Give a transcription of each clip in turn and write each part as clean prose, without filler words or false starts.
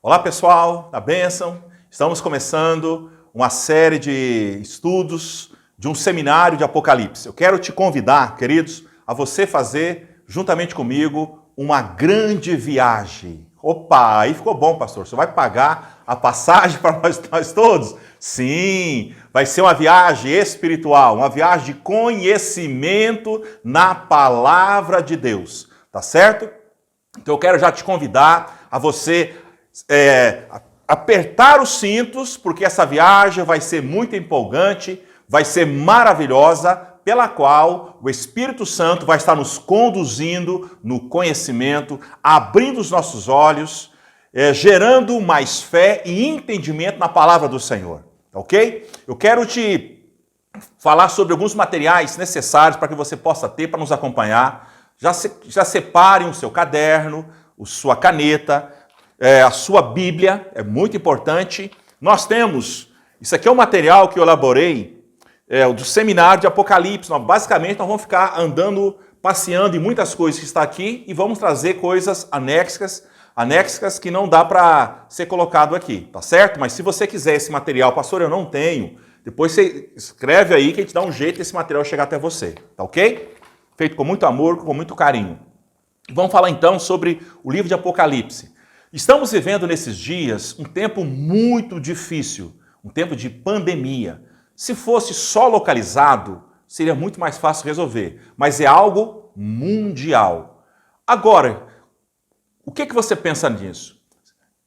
Olá pessoal, da bênção. Estamos começando uma série de estudos de um seminário de Apocalipse. Eu quero te convidar, queridos, a você fazer, juntamente comigo, uma grande viagem. Opa, aí ficou bom, pastor. Você vai pagar a passagem para nós todos? Sim, vai ser uma viagem espiritual, uma viagem de conhecimento na palavra de Deus. Tá certo? Então eu quero já te convidar a você apertar os cintos, porque essa viagem vai ser muito empolgante, vai ser maravilhosa, pela qual o Espírito Santo vai estar nos conduzindo no conhecimento, abrindo os nossos olhos, gerando mais fé e entendimento na palavra do Senhor, ok? Eu quero te falar sobre alguns materiais necessários para que você possa ter para nos acompanhar. Já separe o seu caderno, a sua caneta, a sua Bíblia, é muito importante. Nós temos, isso aqui é um material que eu elaborei, do seminário de Apocalipse. Basicamente, nós vamos ficar andando, passeando em muitas coisas que está aqui e vamos trazer coisas anexas que não dá para ser colocado aqui, tá certo? Mas se você quiser esse material, pastor, eu não tenho, depois você escreve aí que a gente dá um jeito desse material chegar até você, tá ok? Feito com muito amor, com muito carinho. Vamos falar então sobre o livro de Apocalipse. Estamos vivendo nesses dias um tempo muito difícil, um tempo de pandemia. Se fosse só localizado, seria muito mais fácil resolver, mas é algo mundial. Agora, o que você pensa nisso?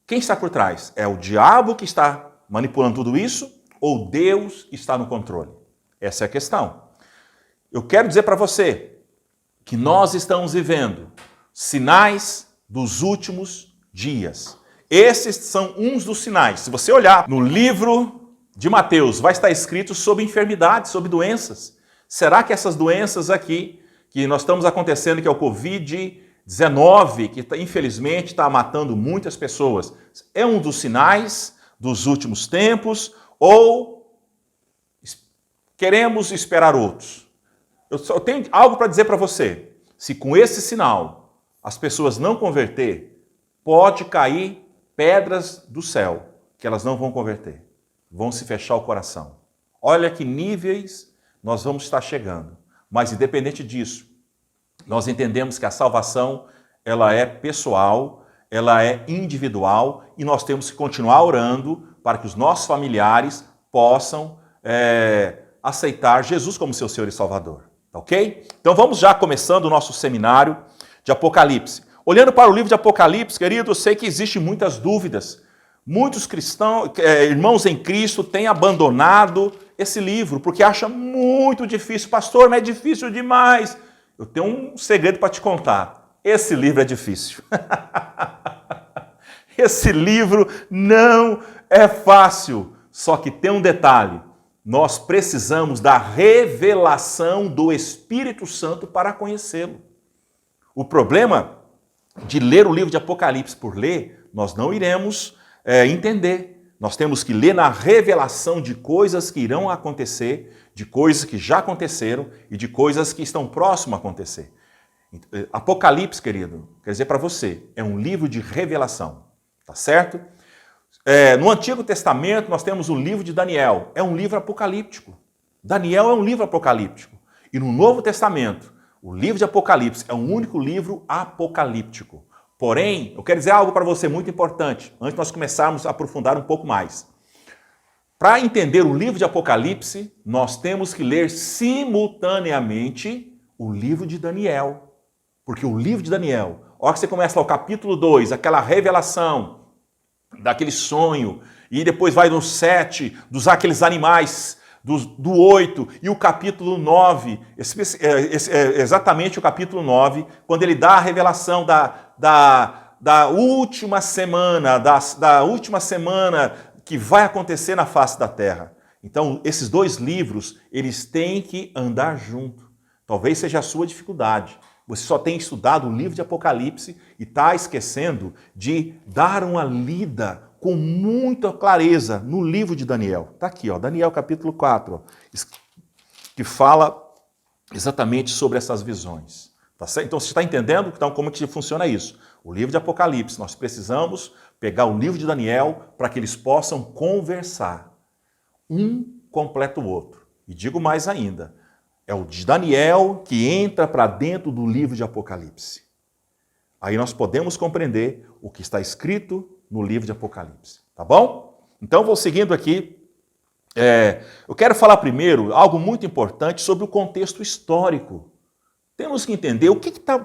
Quem está por trás? É o diabo que está manipulando tudo isso ou Deus que está no controle? Essa é a questão. Eu quero dizer para você que nós estamos vivendo sinais dos últimos dias. Esses são uns dos sinais. Se você olhar no livro de Mateus, vai estar escrito sobre enfermidades, sobre doenças. Será que essas doenças aqui, que nós estamos acontecendo, que é o Covid-19, que infelizmente está matando muitas pessoas, é um dos sinais dos últimos tempos ou queremos esperar outros? Eu só tenho algo para dizer para você. Se com esse sinal as pessoas não converter, pode cair pedras do céu, que elas não vão converter. Vão se fechar o coração. Olha que níveis nós vamos estar chegando. Mas independente disso, nós entendemos que a salvação, ela é pessoal, ela é individual e nós temos que continuar orando para que os nossos familiares possam aceitar Jesus como seu Senhor e Salvador. Ok? Então vamos já começando o nosso seminário de Apocalipse. Olhando para o livro de Apocalipse, querido, eu sei que existem muitas dúvidas. Muitos cristãos, irmãos em Cristo, têm abandonado esse livro porque acham muito difícil. Pastor, mas é difícil demais. Eu tenho um segredo para te contar. Esse livro é difícil. Esse livro não é fácil. Só que tem um detalhe. Nós precisamos da revelação do Espírito Santo para conhecê-lo. O problema de ler o livro de Apocalipse por ler, nós não iremos entender. Nós temos que ler na revelação de coisas que irão acontecer, de coisas que já aconteceram e de coisas que estão próximas a acontecer. Apocalipse, querido, quer dizer para você, é um livro de revelação, tá certo? No Antigo Testamento nós temos o livro de Daniel, é um livro apocalíptico. Daniel é um livro apocalíptico. E no Novo Testamento, o livro de Apocalipse é o único livro apocalíptico. Porém, eu quero dizer algo para você muito importante, antes de nós começarmos a aprofundar um pouco mais. Para entender o livro de Apocalipse, nós temos que ler simultaneamente o livro de Daniel. Porque o livro de Daniel, a hora que você começa lá o capítulo 2, aquela revelação daquele sonho, e depois vai no 7, dos aqueles animais, do 8 e o capítulo 9, exatamente o capítulo 9, quando ele dá a revelação da última semana, da última semana que vai acontecer na face da terra. Então, esses dois livros, eles têm que andar junto. Talvez seja a sua dificuldade. Você só tem estudado o livro de Apocalipse e está esquecendo de dar uma lida com muita clareza no livro de Daniel. Está aqui, ó, Daniel capítulo 4, ó, que fala exatamente sobre essas visões. Tá certo? Então você está entendendo então, como que funciona isso? O livro de Apocalipse, nós precisamos pegar o livro de Daniel para que eles possam conversar. Um completa o outro. E digo mais ainda, é o de Daniel que entra para dentro do livro de Apocalipse. Aí nós podemos compreender o que está escrito no livro de Apocalipse, tá bom? Então vou seguindo aqui. Eu quero falar primeiro algo muito importante sobre o contexto histórico. Temos que entender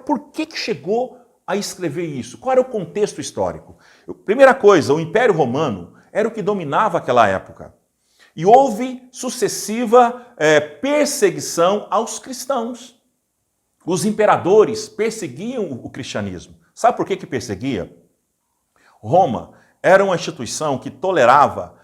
por que chegou a escrever isso. Qual era o contexto histórico? Primeira coisa, o Império Romano era o que dominava aquela época. E houve sucessiva perseguição aos cristãos. Os imperadores perseguiam o cristianismo. Sabe por que perseguia? Roma era uma instituição que tolerava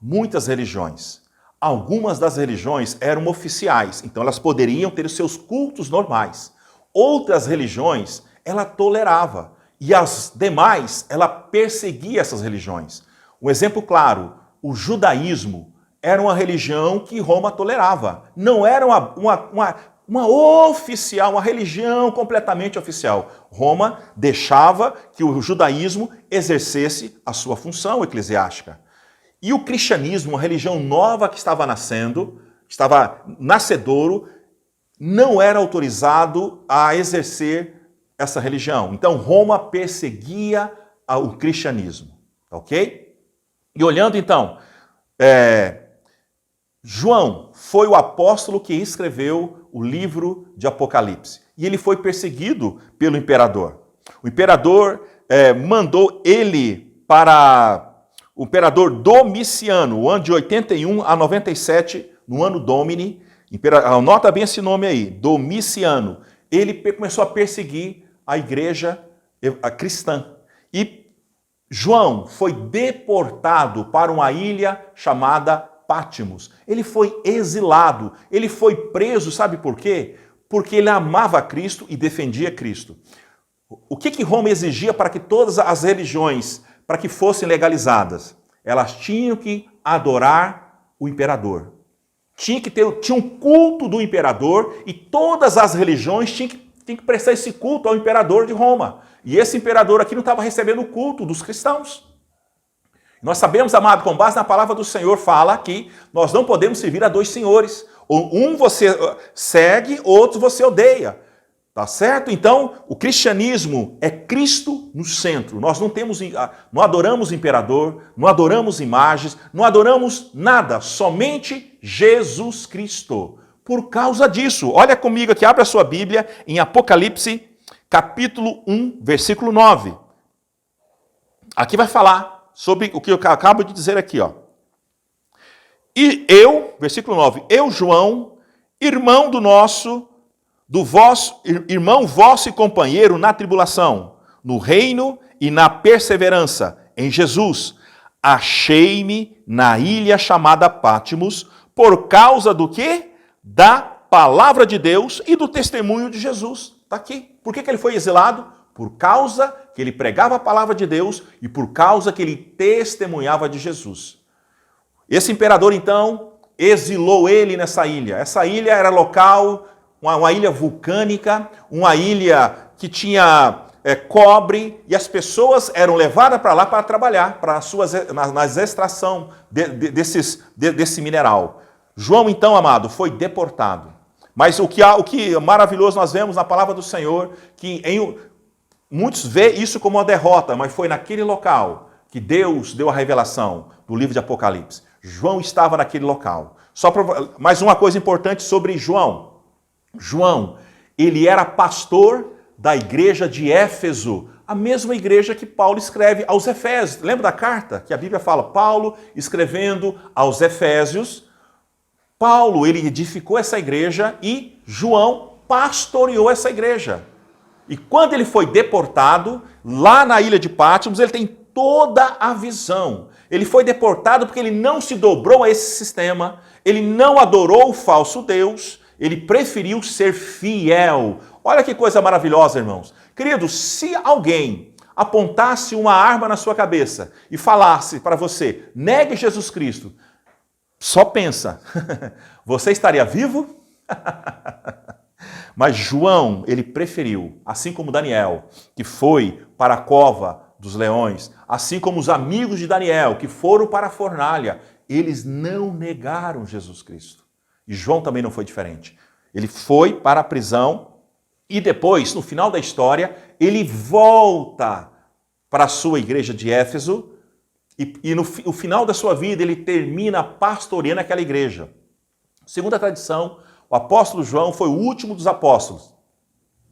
muitas religiões. Algumas das religiões eram oficiais, então elas poderiam ter os seus cultos normais. Outras religiões ela tolerava e as demais ela perseguia essas religiões. Um exemplo claro, o judaísmo era uma religião que Roma tolerava. Não era uma oficial, uma religião completamente oficial. Roma deixava que o judaísmo exercesse a sua função eclesiástica. E o cristianismo, uma religião nova que estava nascendo, estava nascedouro, não era autorizado a exercer essa religião. Então Roma perseguia o cristianismo, ok? E olhando então, João foi o apóstolo que escreveu o livro de Apocalipse. E ele foi perseguido pelo imperador. O imperador mandou ele para o imperador Domiciano, o ano de 81 a 97, no ano Domini. Anota bem esse nome aí, Domiciano. Ele começou a perseguir a igreja cristã. E João foi deportado para uma ilha chamada Patmos. Ele foi exilado, ele foi preso, sabe por quê? Porque ele amava Cristo e defendia Cristo. O que Roma exigia para que todas as religiões, para que fossem legalizadas? Elas tinham que adorar o imperador. Tinha um culto do imperador e todas as religiões tinham que prestar esse culto ao imperador de Roma. E esse imperador aqui não estava recebendo o culto dos cristãos. Nós sabemos, amado, com base na palavra do Senhor, fala que nós não podemos servir a dois senhores. Um você segue, outro você odeia. Tá certo? Então, o cristianismo é Cristo no centro. Nós não adoramos imperador, não adoramos imagens, não adoramos nada, somente Jesus Cristo. Por causa disso, olha comigo aqui, abra a sua Bíblia em Apocalipse, capítulo 1, versículo 9. Aqui vai falar sobre o que eu acabo de dizer aqui, ó. E eu, versículo 9, eu, João, irmão do vosso irmão vosso e companheiro na tribulação, no reino e na perseverança em Jesus, achei-me na ilha chamada Patmos, por causa do quê? Da palavra de Deus e do testemunho de Jesus. Está aqui. Por que ele foi exilado? Por causa que ele pregava a palavra de Deus e por causa que ele testemunhava de Jesus. Esse imperador, então, exilou ele nessa ilha. Essa ilha era local, uma ilha vulcânica, uma ilha que tinha cobre, e as pessoas eram levadas para lá para trabalhar, na extração desse mineral. João, então, amado, foi deportado. Mas o que maravilhoso nós vemos na palavra do Senhor, que muitos veem isso como uma derrota, mas foi naquele local que Deus deu a revelação do livro de Apocalipse. João estava naquele local. Mais uma coisa importante sobre João. João, ele era pastor da igreja de Éfeso, a mesma igreja que Paulo escreve aos Efésios. Lembra da carta que a Bíblia fala? Paulo escrevendo aos Efésios. Paulo, ele edificou essa igreja e João pastoreou essa igreja. E quando ele foi deportado, lá na ilha de Patmos, ele tem toda a visão. Ele foi deportado porque ele não se dobrou a esse sistema, ele não adorou o falso Deus, ele preferiu ser fiel. Olha que coisa maravilhosa, irmãos. Queridos, se alguém apontasse uma arma na sua cabeça e falasse para você, negue Jesus Cristo, só pensa, você estaria vivo? Mas João, ele preferiu, assim como Daniel, que foi para a cova dos leões, assim como os amigos de Daniel, que foram para a fornalha, eles não negaram Jesus Cristo. E João também não foi diferente. Ele foi para a prisão e depois, no final da história, ele volta para a sua igreja de Éfeso e no final da sua vida ele termina pastoreando aquela igreja. Segundo a tradição, o apóstolo João foi o último dos apóstolos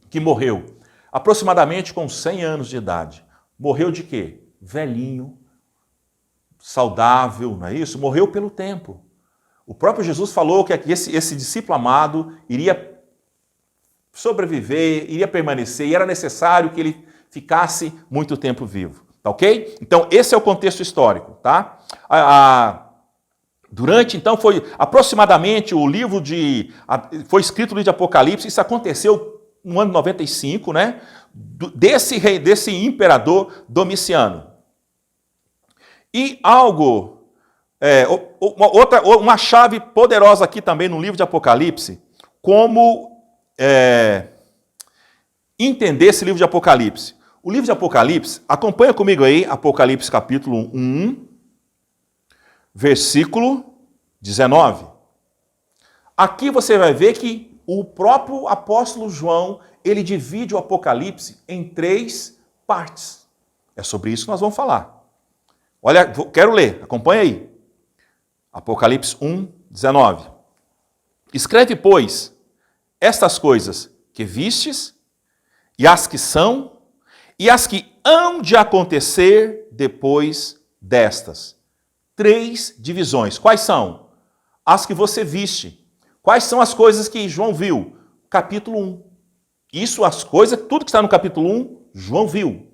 que morreu, aproximadamente com 100 anos de idade. Morreu de quê? Velhinho, saudável, não é isso? Morreu pelo tempo. O próprio Jesus falou que esse discípulo amado iria sobreviver, iria permanecer, e era necessário que ele ficasse muito tempo vivo. Tá ok? Então, esse é o contexto histórico, tá? Durante, então, foi aproximadamente foi escrito o livro de Apocalipse, isso aconteceu no ano 95, né? Desse imperador Domiciano. E uma chave poderosa aqui também no livro de Apocalipse, como entender esse livro de Apocalipse. O livro de Apocalipse, acompanha comigo aí, Apocalipse capítulo 1, versículo 19. Aqui você vai ver que o próprio apóstolo João, ele divide o Apocalipse em 3 partes. É sobre isso que nós vamos falar. Olha, quero ler, acompanha aí. Apocalipse 1, 19. Escreve, pois, estas coisas que vistes, e as que são, e as que hão de acontecer depois destas. 3 divisões. Quais são? As que você viste. Quais são as coisas que João viu? Capítulo 1. Isso, as coisas, tudo que está no capítulo 1, João viu.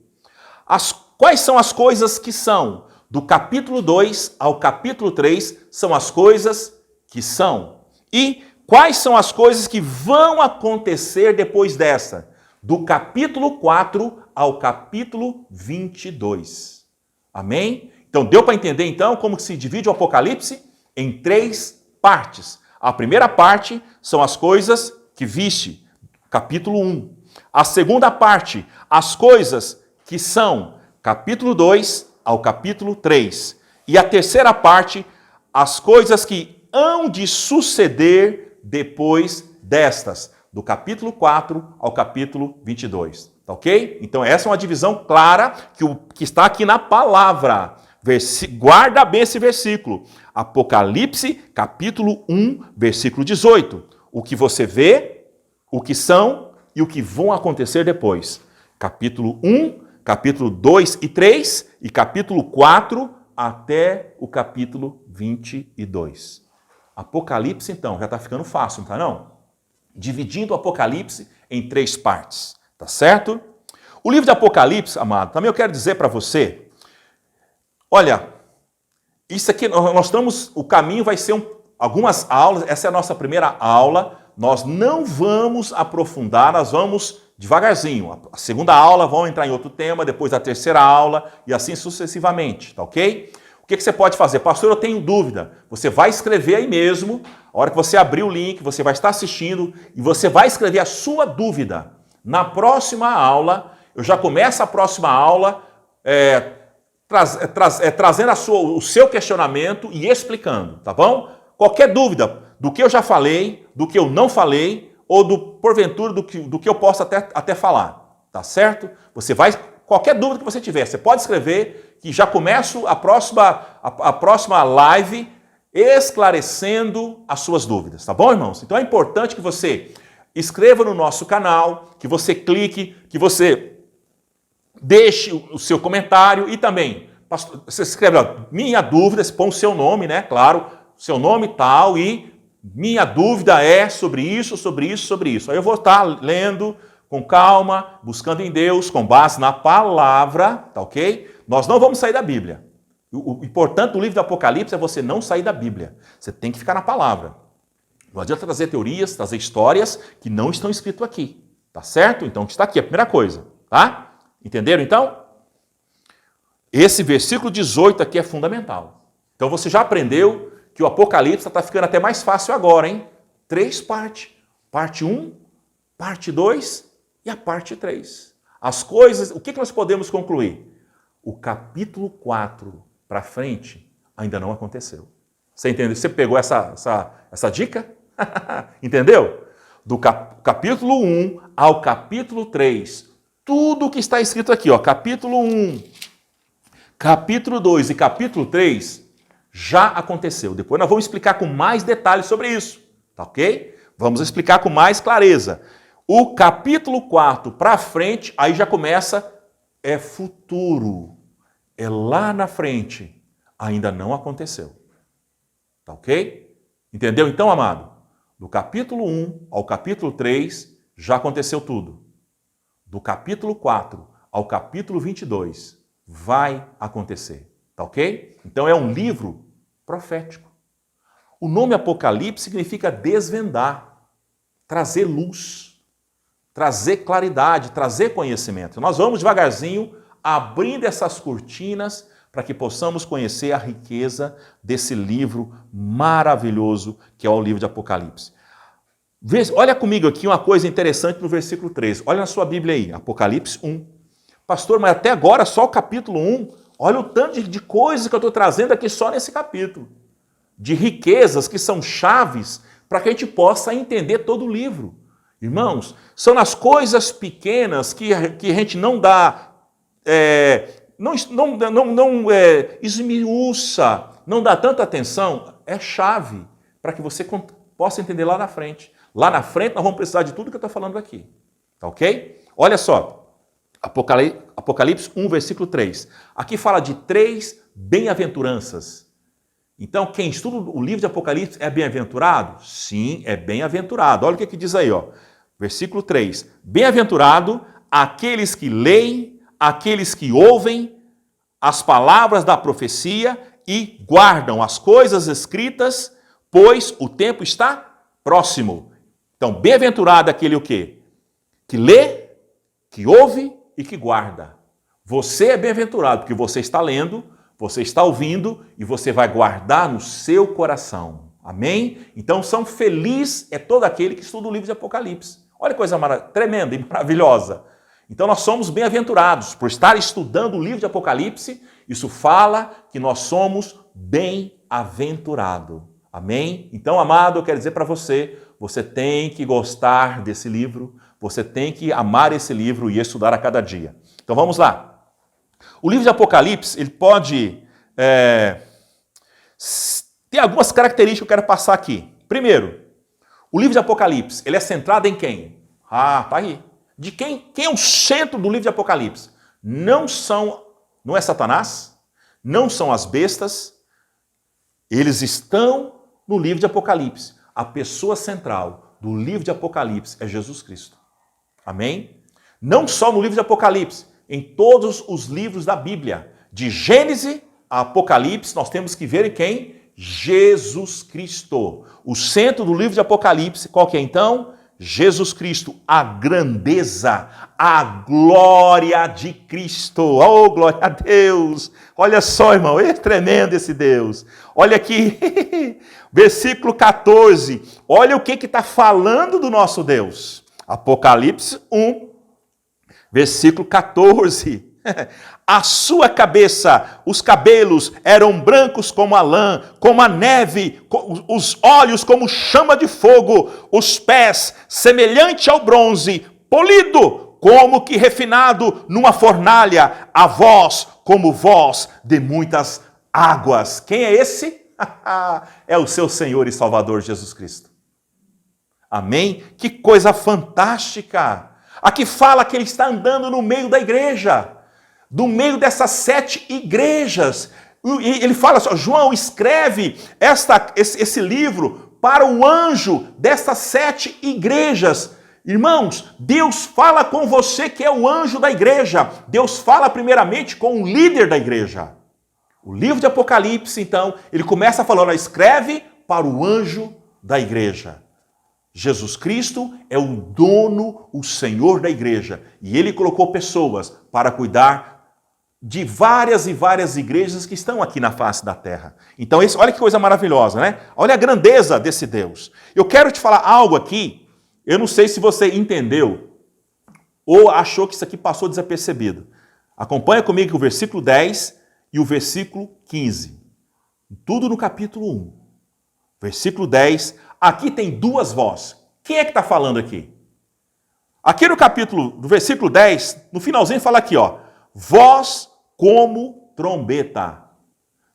Quais são as coisas que são? Do capítulo 2 ao capítulo 3, são as coisas que são. E quais são as coisas que vão acontecer depois dessa? Do capítulo 4 ao capítulo 22. Amém? Então, deu para entender, então, como se divide o Apocalipse? Em 3 partes. A primeira parte são as coisas que viste, capítulo 1. A segunda parte, as coisas que são, capítulo 2 ao capítulo 3. E a terceira parte, as coisas que hão de suceder depois destas, do capítulo 4 ao capítulo 22. Tá ok? Então essa é uma divisão clara que está aqui na palavra. Guarda bem esse versículo. Apocalipse, capítulo 1, versículo 18. O que você vê, o que são e o que vão acontecer depois. Capítulo 1, capítulo 2 e 3 e capítulo 4 até o capítulo 22. Apocalipse, então, já está ficando fácil, não está não? Dividindo o Apocalipse em 3 partes, tá certo? O livro de Apocalipse, amado, também eu quero dizer para você, olha, isso aqui, nós estamos, o caminho vai ser algumas aulas, essa é a nossa primeira aula, nós não vamos aprofundar, nós vamos devagarzinho. A segunda aula vamos entrar em outro tema, depois a terceira aula e assim sucessivamente, tá ok? O que você pode fazer? Pastor, eu tenho dúvida. Você vai escrever aí mesmo, a hora que você abrir o link, você vai estar assistindo e você vai escrever a sua dúvida. Na próxima aula, eu já começo a próxima aula trazendo o seu questionamento e explicando, tá bom? Qualquer dúvida do que eu já falei, do que eu não falei, ou porventura do que eu posso até falar, tá certo? Qualquer dúvida que você tiver, você pode escrever, que já começo a próxima live esclarecendo as suas dúvidas, tá bom, irmãos? Então é importante que você escreva no nosso canal, que você clique, que você deixe o seu comentário e também, você escreve, minha dúvida, você põe o seu nome, né? Claro, seu nome tal e minha dúvida é sobre isso, sobre isso, sobre isso. Aí eu vou estar lendo com calma, buscando em Deus, com base na palavra, tá ok? Nós não vamos sair da Bíblia. O importante do livro do Apocalipse é você não sair da Bíblia. Você tem que ficar na palavra. Não adianta trazer teorias, trazer histórias que não estão escritas aqui. Tá certo? Então, o que está aqui é a primeira coisa. Tá? Entenderam, então? Esse versículo 18 aqui é fundamental. Então, você já aprendeu que o Apocalipse está ficando até mais fácil agora, hein? 3 partes. Parte 1, parte 2 e a parte 3. As coisas, o que nós podemos concluir? O capítulo 4 para frente ainda não aconteceu. Você entendeu? Você pegou essa dica? Entendeu? Do capítulo 1 ao capítulo 3, tudo o que está escrito aqui, ó, capítulo 1, capítulo 2 e capítulo 3, já aconteceu. Depois nós vamos explicar com mais detalhes sobre isso, tá ok? Vamos explicar com mais clareza. O capítulo 4 para frente, aí já começa, é futuro, é lá na frente, ainda não aconteceu, tá ok? Entendeu então, amado? Do capítulo 1 ao capítulo 3, já aconteceu tudo. Do capítulo 4 ao capítulo 22, vai acontecer. Tá ok? Então é um livro profético. O nome Apocalipse significa desvendar, trazer luz, trazer claridade, trazer conhecimento. Nós vamos devagarzinho abrindo essas cortinas para que possamos conhecer a riqueza desse livro maravilhoso que é o livro de Apocalipse. Olha comigo aqui uma coisa interessante no versículo 3. Olha na sua Bíblia aí, Apocalipse 1. Pastor, mas até agora só o capítulo 1. Olha o tanto de coisas que eu estou trazendo aqui só nesse capítulo. De riquezas que são chaves para que a gente possa entender todo o livro. Irmãos, são nas coisas pequenas que a gente não dá... esmiuça, não dá tanta atenção, é chave para que você possa entender lá na frente. Lá na frente nós vamos precisar de tudo que eu estou falando aqui, tá ok? Olha só, Apocalipse 1, versículo 3. Aqui fala de 3 bem-aventuranças. Então, quem estuda o livro de Apocalipse é bem-aventurado? Sim, é bem-aventurado. Olha o que diz aí, ó. Versículo 3. Bem-aventurado aqueles que leem, aqueles que ouvem as palavras da profecia e guardam as coisas escritas, pois o tempo está próximo. Então, bem-aventurado aquele o quê? Que lê, que ouve e que guarda. Você é bem-aventurado porque você está lendo, você está ouvindo e você vai guardar no seu coração. Amém? Então, são felizes é todo aquele que estuda o livro de Apocalipse. Olha que coisa tremenda e maravilhosa. Então nós somos bem-aventurados por estar estudando o livro de Apocalipse. Isso fala que nós somos bem-aventurados. Amém? Então, amado, eu quero dizer para você, você tem que gostar desse livro, você tem que amar esse livro e estudar a cada dia. Então vamos lá. O livro de Apocalipse, ele pode ter algumas características que eu quero passar aqui. Primeiro, o livro de Apocalipse, ele é centrado em quem? Ah, tá aí. De quem é o centro do livro de Apocalipse? Não é Satanás, não são as bestas, eles estão no livro de Apocalipse. A pessoa central do livro de Apocalipse é Jesus Cristo. Amém? Não só no livro de Apocalipse, em todos os livros da Bíblia, de Gênesis a Apocalipse, nós temos que ver em quem? Jesus Cristo. O centro do livro de Apocalipse, qual que é então? Jesus Cristo, a grandeza, a glória de Cristo. Oh, glória a Deus! Olha só, irmão, é tremendo esse Deus. Olha aqui, versículo 14. Olha o que está falando do nosso Deus. Apocalipse 1, versículo 14. A sua cabeça, os cabelos eram brancos como a lã, como a neve, os olhos como chama de fogo, os pés semelhante ao bronze, polido como que refinado numa fornalha, a voz como voz de muitas águas. Quem é esse? É o seu Senhor e Salvador Jesus Cristo. Amém? Que coisa fantástica! Aqui fala que ele está andando no meio da igreja. Do meio dessas 7 igrejas. E ele fala assim, João, escreve esse livro para o anjo dessas 7 igrejas. Irmãos, Deus fala com você que é o anjo da igreja. Deus fala primeiramente com o líder da igreja. O livro de Apocalipse, então, ele começa falando, escreve para o anjo da igreja. Jesus Cristo é o dono, o Senhor da igreja. E ele colocou pessoas para cuidar de várias e várias igrejas que estão aqui na face da terra. Então, olha que coisa maravilhosa, né? Olha a grandeza desse Deus. Eu quero te falar algo aqui, eu não sei se você entendeu ou achou que isso aqui passou desapercebido. Acompanha comigo o versículo 10 e o versículo 15. Tudo no capítulo 1. Versículo 10. Aqui tem duas vozes. Quem é que está falando aqui? Aqui no versículo 10, no finalzinho fala aqui, ó. Voz como trombeta.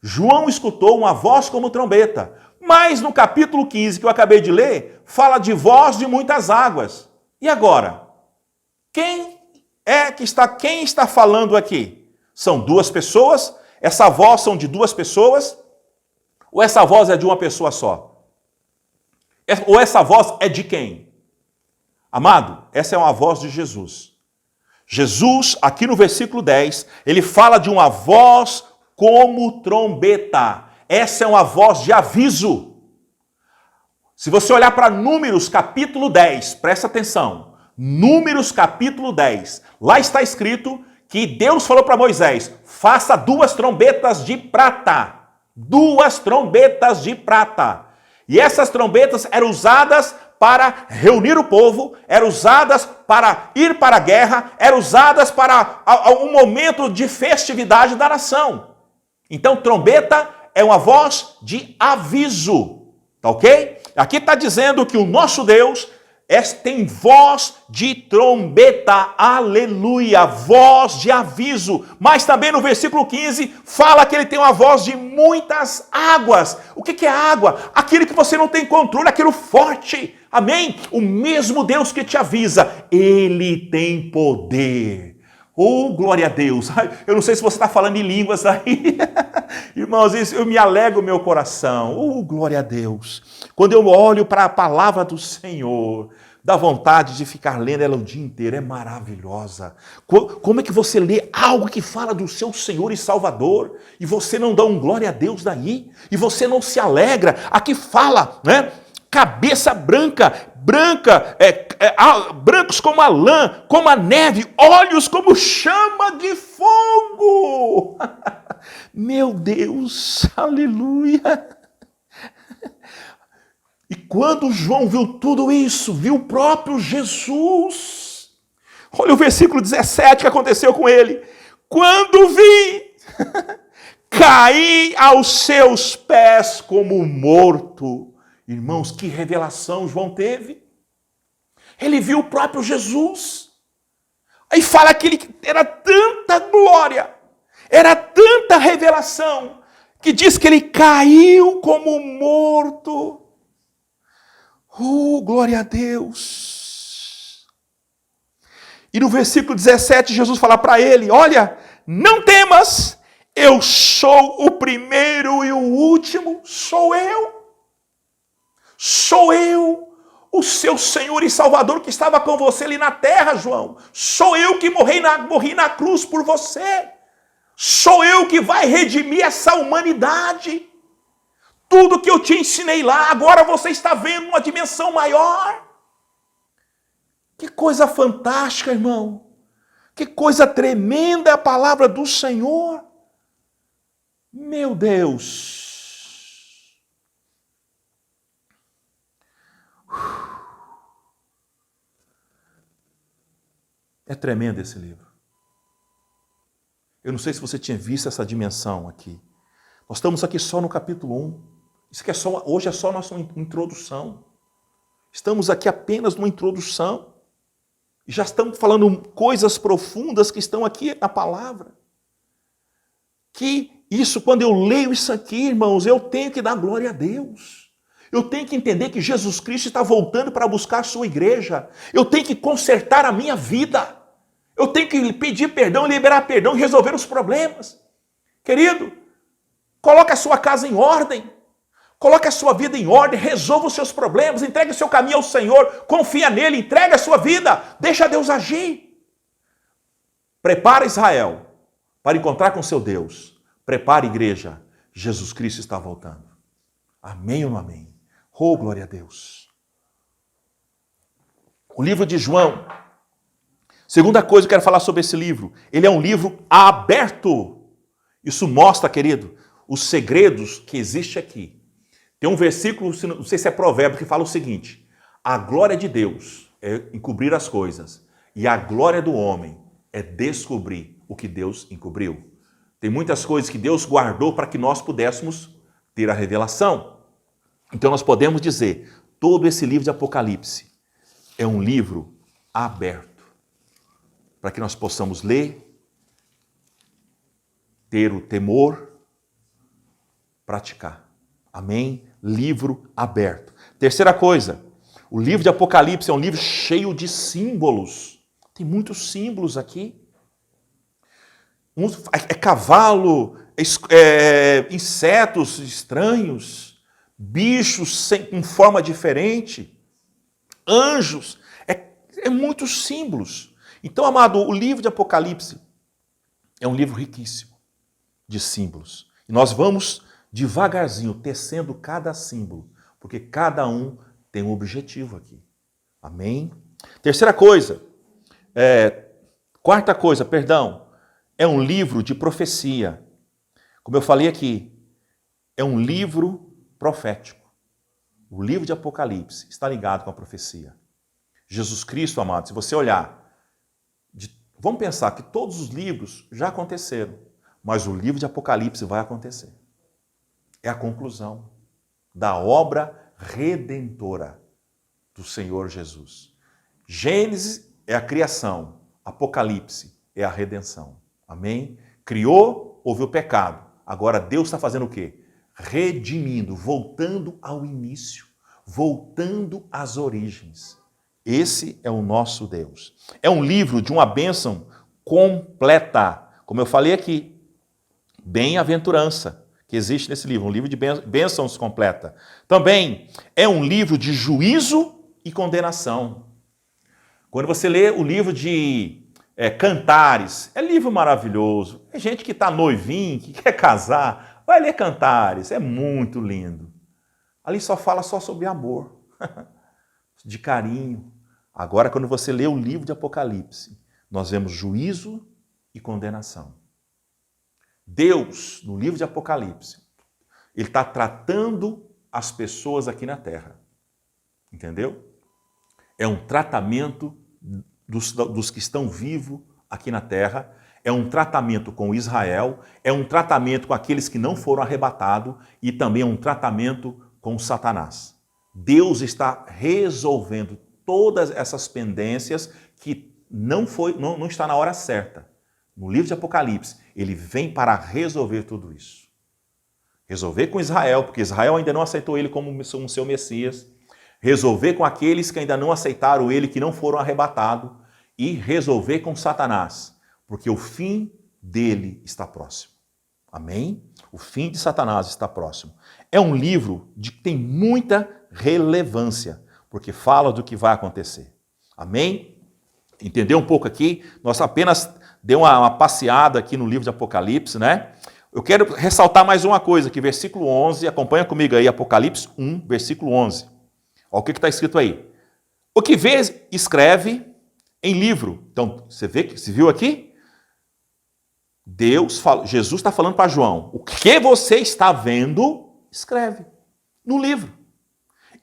João escutou uma voz como trombeta. Mas no capítulo 15, que eu acabei de ler, fala de voz de muitas águas. E agora? Quem está falando aqui? São duas pessoas? Essa voz são de duas pessoas? Ou essa voz é de uma pessoa só? Ou essa voz é de quem? Amado, essa é uma voz de Jesus. Jesus, aqui no versículo 10, ele fala de uma voz como trombeta. Essa é uma voz de aviso. Se você olhar para Números capítulo 10, presta atenção. Números capítulo 10, lá está escrito que Deus falou para Moisés, faça 2 trombetas de prata. 2 trombetas de prata. E essas trombetas eram usadas para reunir o povo, eram usadas para ir para a guerra, eram usadas para um momento de festividade da nação. Então, trombeta é uma voz de aviso, tá ok? Aqui está dizendo que o nosso Deus tem voz de trombeta, aleluia, voz de aviso. Mas também no versículo 15 fala que ele tem uma voz de muitas águas. O que é água? Aquilo que você não tem controle, aquilo forte. Amém? O mesmo Deus que te avisa, ele tem poder. Oh, glória a Deus. Eu não sei se você está falando em línguas aí. Irmãos, isso eu me alegro o meu coração. Oh, glória a Deus. Quando eu olho para a palavra do Senhor, dá vontade de ficar lendo ela o dia inteiro. É maravilhosa. Como é que você lê algo que fala do seu Senhor e Salvador e você não dá um glória a Deus daí? E você não se alegra? Aqui fala, né? Cabeça branca, brancos como a lã, como a neve, olhos como chama de fogo. Meu Deus, aleluia. E quando João viu tudo isso, viu o próprio Jesus. Olha o versículo 17 que aconteceu com ele. Quando vi, caí aos seus pés como morto. Irmãos, que revelação João teve. Ele viu o próprio Jesus. Aí fala que ele era tanta glória, era tanta revelação, que diz que ele caiu como morto. Oh, glória a Deus. E no versículo 17, Jesus fala para ele, olha, não temas, eu sou o primeiro e o último, sou eu. Sou eu, o seu Senhor e Salvador que estava com você ali na terra, João. Sou eu que morri na cruz por você. Sou eu que vai redimir essa humanidade. Tudo que eu te ensinei lá, agora você está vendo uma dimensão maior. Que coisa fantástica, irmão. Que coisa tremenda é a palavra do Senhor. Meu Deus. É tremendo esse livro. Eu não sei se você tinha visto essa dimensão aqui. Nós estamos aqui só no capítulo 1. Isso que hoje é só nossa introdução. Estamos aqui apenas numa introdução. E já estamos falando coisas profundas que estão aqui na palavra. Que isso, quando eu leio isso aqui, irmãos, eu tenho que dar glória a Deus. Eu tenho que entender que Jesus Cristo está voltando para buscar a sua igreja. Eu tenho que consertar a minha vida. Eu tenho que pedir perdão, liberar perdão e resolver os problemas. Querido, coloque a sua casa em ordem. Coloque a sua vida em ordem, resolva os seus problemas, entregue o seu caminho ao Senhor, confia nele, entregue a sua vida, deixa Deus agir. Prepara Israel para encontrar com seu Deus. Prepara igreja, Jesus Cristo está voltando. Amém ou não amém? Oh, glória a Deus. O livro de João, segunda coisa que eu quero falar sobre esse livro, ele é um livro aberto. Isso mostra, querido, os segredos que existem aqui. Tem um versículo, não sei se é provérbio, que fala o seguinte: a glória de Deus é encobrir as coisas, e a glória do homem é descobrir o que Deus encobriu. Tem muitas coisas que Deus guardou para que nós pudéssemos ter a revelação. Então nós podemos dizer, todo esse livro de Apocalipse é um livro aberto, para que nós possamos ler, ter o temor, praticar. Amém? Livro aberto. Terceira coisa, o livro de Apocalipse é um livro cheio de símbolos. Tem muitos símbolos aqui. É cavalo, insetos estranhos, bichos com forma diferente, anjos, muitos símbolos. Então, amado, o livro de Apocalipse é um livro riquíssimo de símbolos. E nós vamos devagarzinho tecendo cada símbolo, porque cada um tem um objetivo aqui. Amém? Quarta coisa, é um livro de profecia. Como eu falei aqui, é um livro profético. O livro de Apocalipse está ligado com a profecia. Jesus Cristo, amado, se você olhar, vamos pensar que todos os livros já aconteceram, mas o livro de Apocalipse vai acontecer. É a conclusão da obra redentora do Senhor Jesus. Gênesis é a criação, Apocalipse é a redenção. Amém? Criou, houve o pecado. Agora Deus está fazendo o quê? Redimindo, voltando ao início, voltando às origens. Esse é o nosso Deus. É um livro de uma bênção completa. Como eu falei aqui, bem-aventurança que existe nesse livro, um livro de bênçãos completa. Também é um livro de juízo e condenação. Quando você lê o livro de Cantares, é livro maravilhoso. É gente que está noivinho, que quer casar, vai ler Cantares, é muito lindo. Ali fala só sobre amor, de carinho. Agora, quando você lê o livro de Apocalipse, nós vemos juízo e condenação. Deus, no livro de Apocalipse, ele está tratando as pessoas aqui na terra. Entendeu? É um tratamento dos que estão vivos aqui na terra, é um tratamento com Israel, é um tratamento com aqueles que não foram arrebatados e também é um tratamento com Satanás. Deus está resolvendo todas essas pendências que não está na hora certa. No livro de Apocalipse, ele vem para resolver tudo isso. Resolver com Israel, porque Israel ainda não aceitou ele como seu Messias. Resolver com aqueles que ainda não aceitaram ele, que não foram arrebatados. E resolver com Satanás, porque o fim dele está próximo. Amém? O fim de Satanás está próximo. É um livro que tem muita relevância, porque fala do que vai acontecer. Amém? Entendeu um pouco aqui? Nós apenas deu uma passeada aqui no livro de Apocalipse, né? Eu quero ressaltar mais uma coisa aqui, versículo 11, acompanha comigo aí, Apocalipse 1, versículo 11. Olha o que está escrito aí. O que vê, escreve em livro. Então, você viu aqui? Jesus está falando para João, o que você está vendo, escreve no livro.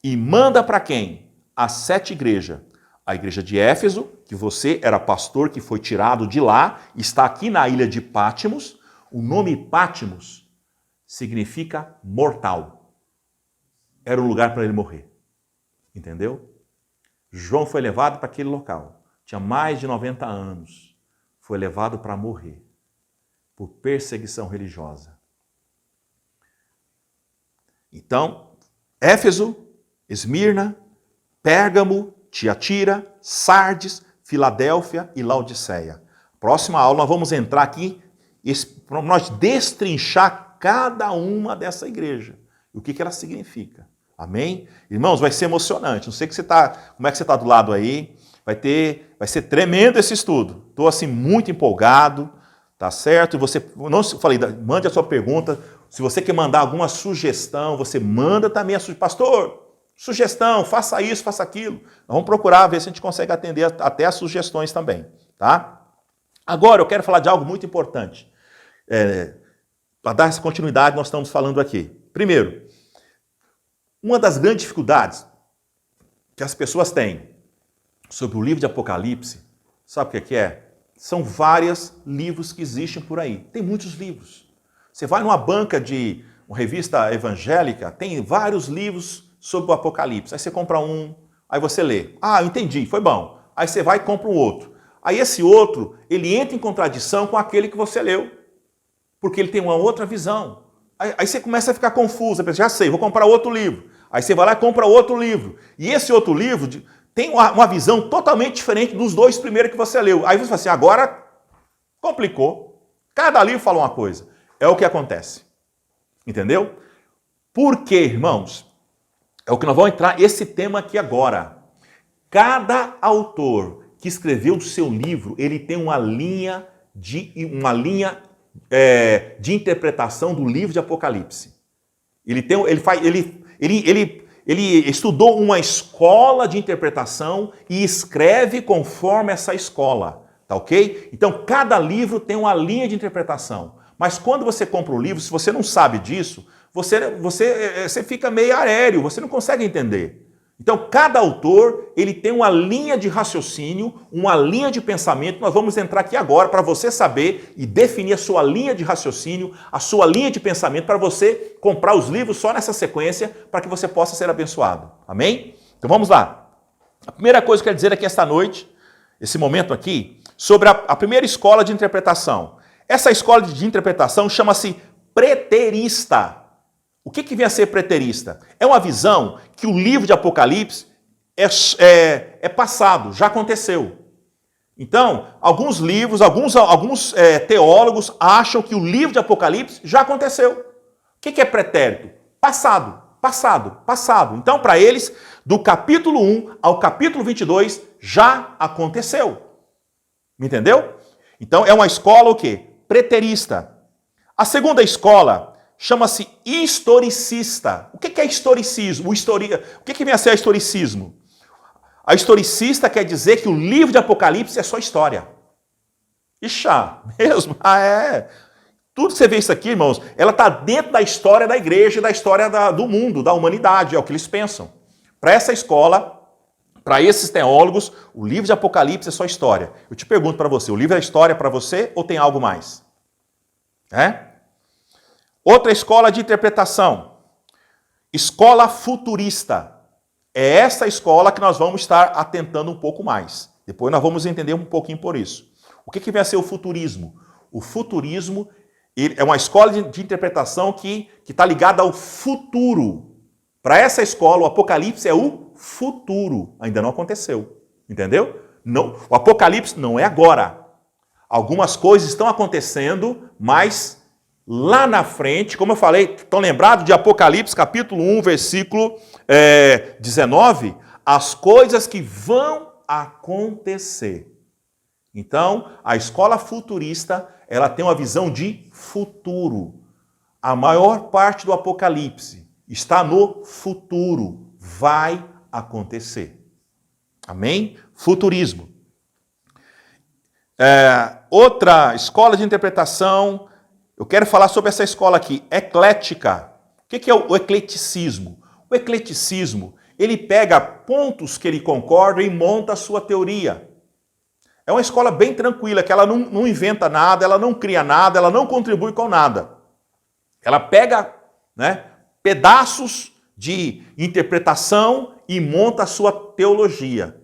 E manda para quem? As 7 igrejas. A igreja de Éfeso, que você era pastor, que foi tirado de lá, está aqui na ilha de Pátimos. O nome Pátimos significa mortal. Era o lugar para ele morrer. Entendeu? João foi levado para aquele local. Tinha mais de 90 anos. Foi levado para morrer por perseguição religiosa. Então, Éfeso, Esmirna, Pérgamo, Tiatira, Sardes, Filadélfia e Laodiceia. Próxima aula nós vamos entrar aqui para nós destrinchar cada uma dessa igreja. E o que ela significa. Amém? Irmãos, vai ser emocionante. Não sei como é que você está do lado aí. Vai ser tremendo esse estudo. Estou assim muito empolgado, tá certo? E você, mande a sua pergunta. Se você quer mandar alguma sugestão, você manda também a sugestão. Pastor, sugestão, faça isso, faça aquilo. Nós vamos procurar ver se a gente consegue atender até as sugestões também, tá? Agora eu quero falar de algo muito importante. Para dar essa continuidade, nós estamos falando aqui. Primeiro, uma das grandes dificuldades que as pessoas têm sobre o livro de Apocalipse, sabe o que é? São vários livros que existem por aí. Tem muitos livros. Você vai numa banca de uma revista evangélica, tem vários livros sobre o Apocalipse. Aí você compra um, aí você lê. Ah, eu entendi, foi bom. Aí você vai e compra um outro. Aí esse outro, ele entra em contradição com aquele que você leu. Porque ele tem uma outra visão. Aí você começa a ficar confuso. Você pensa, já sei, vou comprar outro livro. Aí você vai lá e compra outro livro. E esse outro livro tem uma visão totalmente diferente dos dois primeiros que você leu. Aí você fala assim, agora complicou. Cada livro fala uma coisa. É o que acontece. Entendeu? Por quê, irmãos? É o que nós vamos entrar esse tema aqui agora. Cada autor que escreveu o seu livro, ele tem uma linha de interpretação do livro de Apocalipse. Ele estudou uma escola de interpretação e escreve conforme essa escola, tá ok? Então, cada livro tem uma linha de interpretação. Mas quando você compra o livro, se você não sabe disso, você fica meio aéreo, você não consegue entender. Então, cada autor, ele tem uma linha de raciocínio, uma linha de pensamento. Nós vamos entrar aqui agora para você saber e definir a sua linha de raciocínio, a sua linha de pensamento, para você comprar os livros só nessa sequência, para que você possa ser abençoado. Amém? Então vamos lá. A primeira coisa que eu quero dizer aqui esta noite, esse momento aqui, sobre a primeira escola de interpretação. Essa escola de interpretação chama-se preterista. O que vem a ser preterista? É uma visão que o livro de Apocalipse é passado, já aconteceu. Então, alguns livros, alguns teólogos acham que o livro de Apocalipse já aconteceu. O que é pretérito? Passado. Então, para eles, do capítulo 1 ao capítulo 22, já aconteceu. Me entendeu? Então, é uma escola o quê? Preterista. A segunda escola chama-se historicista. O que é historicismo? O que vem a ser historicismo? A historicista quer dizer que o livro de Apocalipse é só história. Ixá, mesmo? Ah, é. Tudo que você vê isso aqui, irmãos, ela está dentro da história da igreja e da história do mundo, da humanidade, é o que eles pensam. Para essa escola, para esses teólogos, o livro de Apocalipse é só história. Eu te pergunto para você, o livro é história para você ou tem algo mais? Outra escola de interpretação, escola futurista. É essa escola que nós vamos estar atentando um pouco mais. Depois nós vamos entender um pouquinho por isso. O que vem a ser o futurismo? O futurismo é uma escola de interpretação que está ligada ao futuro. Para essa escola, o Apocalipse é o futuro. Ainda não aconteceu. Entendeu? Não, o Apocalipse não é agora. Algumas coisas estão acontecendo, mas lá na frente, como eu falei, estão lembrados de Apocalipse, capítulo 1, versículo 19? As coisas que vão acontecer. Então, a escola futurista, ela tem uma visão de futuro. A maior parte do Apocalipse está no futuro. Vai acontecer. Amém? Futurismo. Outra escola de interpretação, eu quero falar sobre essa escola aqui, eclética. O que é o ecleticismo? O ecleticismo, ele pega pontos que ele concorda e monta a sua teoria. É uma escola bem tranquila, que ela não inventa nada, ela não cria nada, ela não contribui com nada. Ela pega pedaços de interpretação e monta a sua teologia.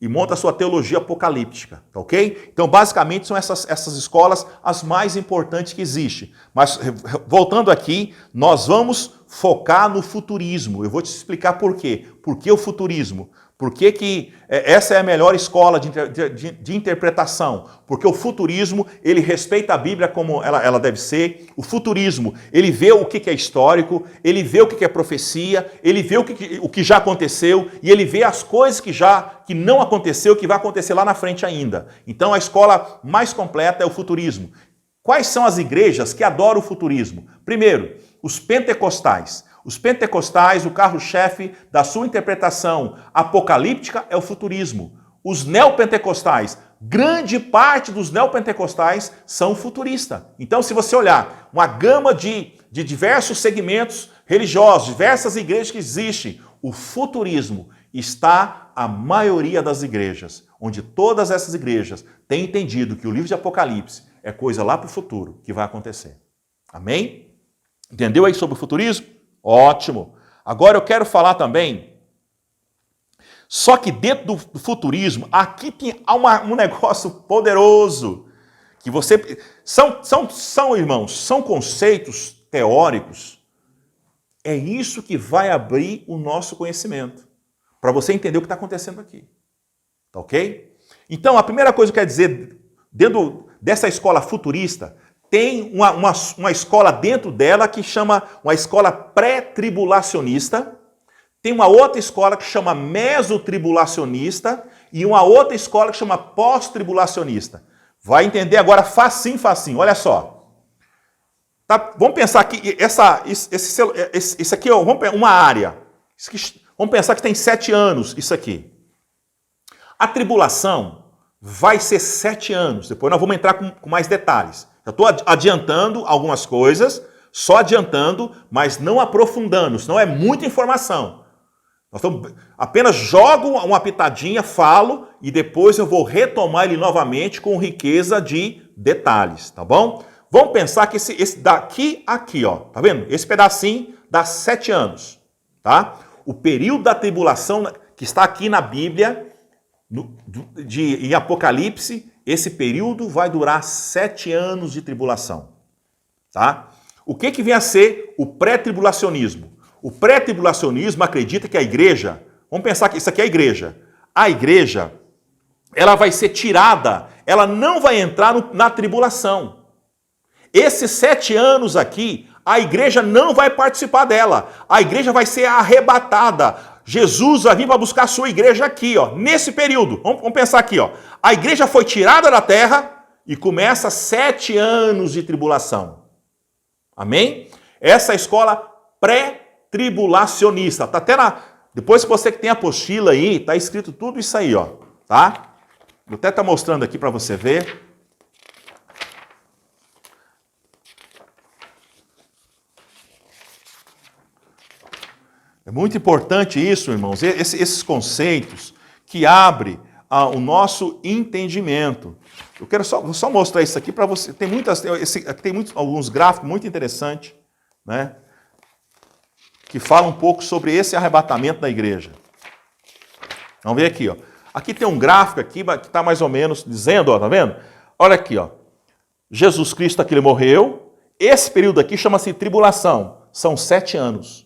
E monta a sua teologia apocalíptica, tá ok? Então, basicamente, são essas escolas as mais importantes que existem. Mas, voltando aqui, nós vamos focar no futurismo. Eu vou te explicar por quê. Por que o futurismo? Por que essa é a melhor escola de interpretação? Porque o futurismo, ele respeita a Bíblia como ela deve ser. O futurismo, ele vê o que é histórico, ele vê o que é profecia, ele vê o que já aconteceu e ele vê as coisas que não aconteceu, que vai acontecer lá na frente ainda. Então, a escola mais completa é o futurismo. Quais são as igrejas que adoram o futurismo? Primeiro, os pentecostais. Os pentecostais, o carro-chefe da sua interpretação apocalíptica é o futurismo. Os neopentecostais, grande parte dos neopentecostais são futuristas. Então, se você olhar uma gama de diversos segmentos religiosos, diversas igrejas que existem, o futurismo está a maioria das igrejas, onde todas essas igrejas têm entendido que o livro de Apocalipse é coisa lá para o futuro que vai acontecer. Amém? Entendeu aí sobre o futurismo? Ótimo. Agora eu quero falar também, só que dentro do futurismo, aqui tem um negócio poderoso, que você... São, irmãos, são conceitos teóricos. É isso que vai abrir o nosso conhecimento, para você entender o que está acontecendo aqui. Tá ok? Então, a primeira coisa que eu quero dizer, dentro dessa escola futurista, tem uma escola dentro dela que chama uma escola pré-tribulacionista, tem uma outra escola que chama mesotribulacionista e uma outra escola que chama pós-tribulacionista. Vai entender agora facinho, facinho. Olha só. Tá, vamos pensar que isso aqui é uma área. Vamos pensar que tem 7 anos isso aqui. A tribulação vai ser 7 anos. Depois nós vamos entrar com mais detalhes. Já estou adiantando algumas coisas, só adiantando, mas não aprofundando, senão é muita informação. Apenas jogo uma pitadinha, falo, e depois eu vou retomar ele novamente com riqueza de detalhes, tá bom? Vamos pensar que esse daqui, aqui, ó, tá vendo? Esse pedacinho dá 7 anos, tá? O período da tribulação que está aqui na Bíblia, em Apocalipse, esse período vai durar 7 anos de tribulação, tá? O que vem a ser o pré-tribulacionismo? O pré-tribulacionismo acredita que a igreja, vamos pensar que isso aqui é a igreja, ela vai ser tirada, ela não vai entrar na tribulação. Esses 7 anos aqui, a igreja não vai participar dela, a igreja vai ser arrebatada. Jesus vai vir para buscar a sua igreja aqui, ó, nesse período. Vamos pensar aqui, ó. A igreja foi tirada da terra e começa 7 anos de tribulação. Amém? Essa é a escola pré-tribulacionista. Tá até depois que você que tem a apostila aí, tá escrito tudo isso aí, ó, tá? Vou até estar mostrando aqui para você ver. É muito importante isso, irmãos, esses conceitos que abrem o nosso entendimento. Eu quero só mostrar isso aqui para você. Tem alguns gráficos muito interessantes, né, que falam um pouco sobre esse arrebatamento da igreja. Vamos ver aqui, ó. Aqui tem um gráfico aqui que está mais ou menos dizendo, ó, tá vendo? Olha aqui, ó. Jesus Cristo aqui, ele morreu. Esse período aqui chama-se tribulação. São 7 anos.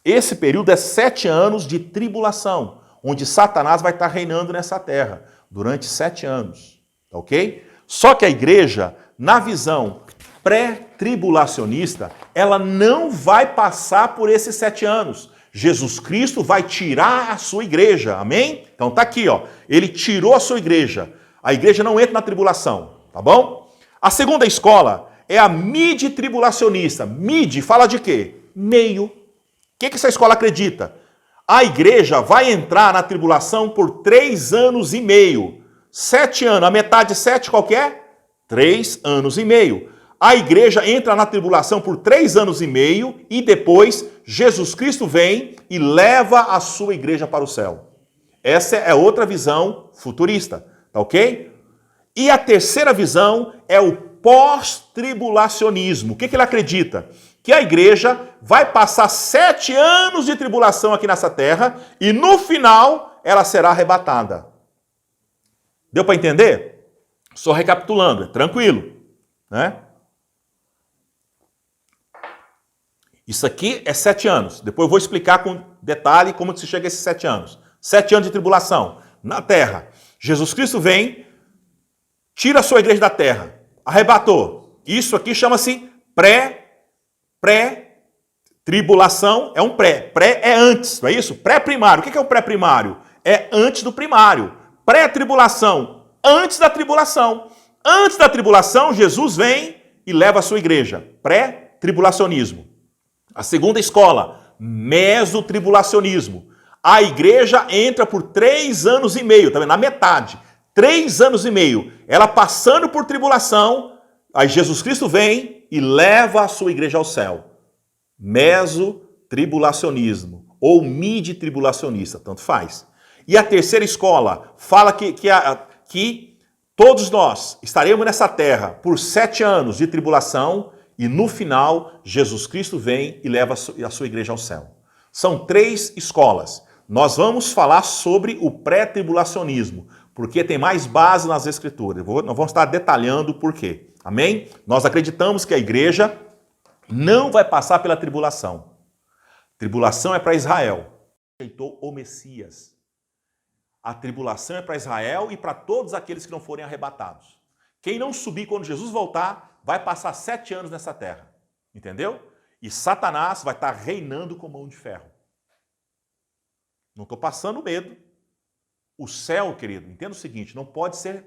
Esse período é 7 anos de tribulação, onde Satanás vai estar reinando nessa terra durante 7 anos, ok? Só que a igreja, na visão pré-tribulacionista, ela não vai passar por esses 7 anos. Jesus Cristo vai tirar a sua igreja, amém? Então tá aqui, ó. Ele tirou a sua igreja. A igreja não entra na tribulação, tá bom? A segunda escola é a mid-tribulacionista. Mid fala de quê? Meio. O que essa escola acredita? A igreja vai entrar na tribulação por 3 anos e meio. 7 anos, a metade de 7 qual que é? 3 anos e meio. A igreja entra na tribulação por 3 anos e meio e depois Jesus Cristo vem e leva a sua igreja para o céu. Essa é outra visão futurista, tá ok? E a terceira visão é o pós-tribulacionismo. O que ele acredita? Que a igreja vai passar 7 anos de tribulação aqui nessa terra e no final ela será arrebatada. Deu para entender? Só recapitulando, é tranquilo, né? Isso aqui é 7 anos. Depois eu vou explicar com detalhe como que se chega a esses 7 anos. 7 anos de tribulação na terra. Jesus Cristo vem, tira a sua igreja da terra, arrebatou. Isso aqui chama-se pré-tribulação, é um pré. Pré é antes, não é isso? Pré-primário. O que é o pré-primário? É antes do primário. Pré-tribulação, antes da tribulação. Antes da tribulação, Jesus vem e leva a sua igreja. Pré-tribulacionismo. A segunda escola, mesotribulacionismo. A igreja entra por 3 anos e meio, tá vendo? Na metade. 3 anos e meio. Ela passando por tribulação, aí Jesus Cristo vem e leva a sua igreja ao céu. Mesotribulacionismo ou mid-tribulacionista, tanto faz. E a terceira escola fala que todos nós estaremos nessa terra por 7 anos de tribulação e no final Jesus Cristo vem e leva a sua igreja ao céu. São 3 escolas. Nós vamos falar sobre o pré-tribulacionismo, porque tem mais base nas Escrituras. Nós vamos estar detalhando o porquê. Amém? Nós acreditamos que a igreja não vai passar pela tribulação. Tribulação é para Israel. Rejeitou o Messias. A tribulação é para Israel e para todos aqueles que não forem arrebatados. Quem não subir quando Jesus voltar, vai passar 7 anos nessa terra. Entendeu? E Satanás vai estar reinando com mão de ferro. Não estou passando medo. O céu, querido, entenda o seguinte, não pode ser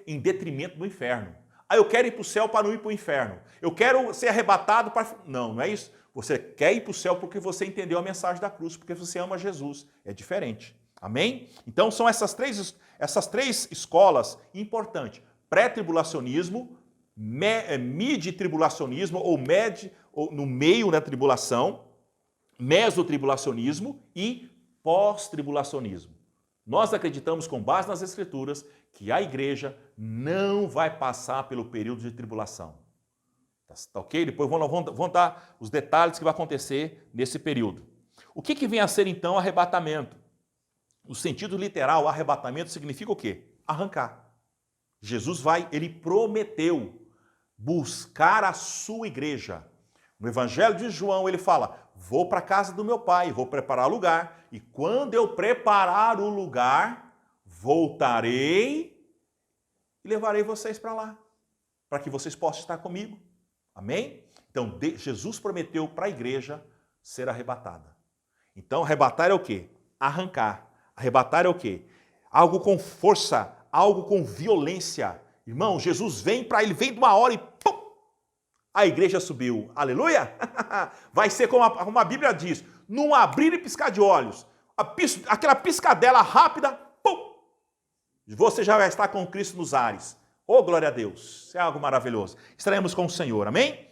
em detrimento do inferno. Ah, eu quero ir para o céu para não ir para o inferno. Eu quero ser arrebatado para... Não, não é isso. Você quer ir para o céu porque você entendeu a mensagem da cruz, porque você ama Jesus. É diferente. Amém? Então são essas três escolas importantes. Pré-tribulacionismo, mid-tribulacionismo ou no meio da tribulação, mesotribulacionismo e pós-tribulacionismo. Nós acreditamos, com base nas Escrituras, que a igreja não vai passar pelo período de tribulação. Tá ok? Depois vão dar os detalhes que vai acontecer nesse período. O que vem a ser, então, arrebatamento? No sentido literal, arrebatamento significa o quê? Arrancar. Ele prometeu buscar a sua igreja. No Evangelho de João, ele fala, vou para a casa do meu pai, vou preparar lugar, e quando eu preparar o lugar, voltarei e levarei vocês para lá, para que vocês possam estar comigo. Amém? Então, Jesus prometeu para a igreja ser arrebatada. Então, arrebatar é o quê? Arrancar. Arrebatar é o quê? Algo com força, algo com violência. Irmão, Jesus vem de uma hora e pum! A igreja subiu. Aleluia! Vai ser como a Bíblia diz, num abrir e piscar de olhos. Aquela piscadela rápida, pum! Você já vai estar com Cristo nos ares. Oh, glória a Deus! Isso é algo maravilhoso. Estaremos com o Senhor, amém?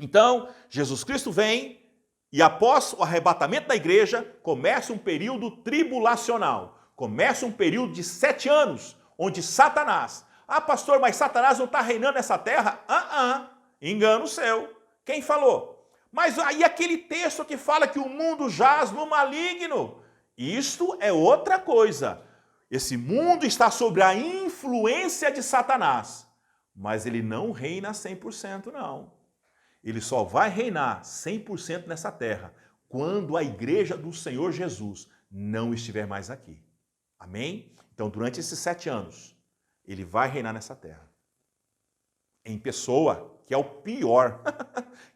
Então, Jesus Cristo vem e após o arrebatamento da igreja, começa um período tribulacional. Começa um período de 7 anos, onde Satanás... Ah, pastor, mas Satanás não está reinando nessa terra? Engano seu. Quem falou? Mas aí aquele texto que fala que o mundo jaz no maligno. Isto é outra coisa. Esse mundo está sob a influência de Satanás. Mas ele não reina 100%, não. Ele só vai reinar 100% nessa terra quando a igreja do Senhor Jesus não estiver mais aqui. Amém? Então, durante esses 7 anos, ele vai reinar nessa terra. Em pessoa, que é o pior.